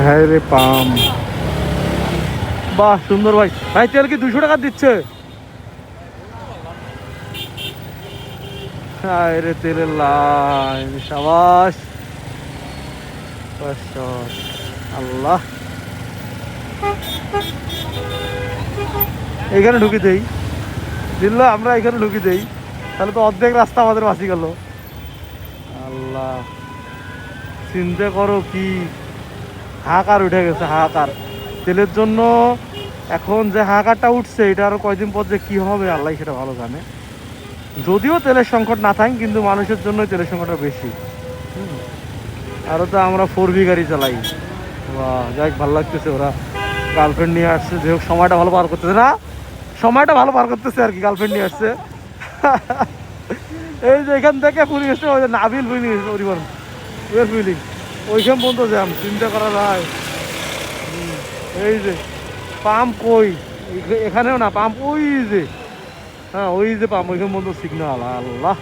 হ্যাঁ রে পাম, বাহ সুন্দর ভাই। ভাই তেল কি 200 টাকা দিচ্ছে? হ্যাঁ রে তেলের লাইন, সাবাস। বাস, সাবাস। আল্লাহ, এখানে ঢুকি দেই, দিল্লা আমরা এখানে ঢুকি দেই, তাহলে তো অর্ধেক রাস্তা আমাদের বাঁচি গেল। আল্লাহ, চিন্তা করো কি হাহাকার উঠে গেছে, হাহাকার তেলের জন্য। এখন যে হাহাকারটা উঠছে, এটা আরো কয়দিন পর যে কি হবে আল্লাহ সেটা ভালো জানে। যদিও তেলের সংকট না থাকে, কিন্তু মানুষের জন্য তেলের সংকটটা বেশি। হুম। আরও তো আমরা 4V গাড়ি চালাই। বাহ, যাই ভালো লাগতেছে, ওরা গার্লফ্রেন্ড নিয়ে আসছে, যে হোক সময়টা ভালো পার করতেছে না, সময়টা ভালো পার করতেছে আর কি, গার্লফ্রেন্ড নিয়ে আসছে। এই যে এখান থেকে পরিবেশটা ওই যে নাবিল ফিলিং পরিবার, ওয়ের ফিলিং ওইখান পর্যন্ত জ্যাম, চিন্তা করা যায়। এই যে পাম্প কই, এখানেও না পাম্প, ওই যে, হ্যাঁ ওই যে পাম্প, ওইখান পর্যন্ত সিগনাল। আল্লাহ,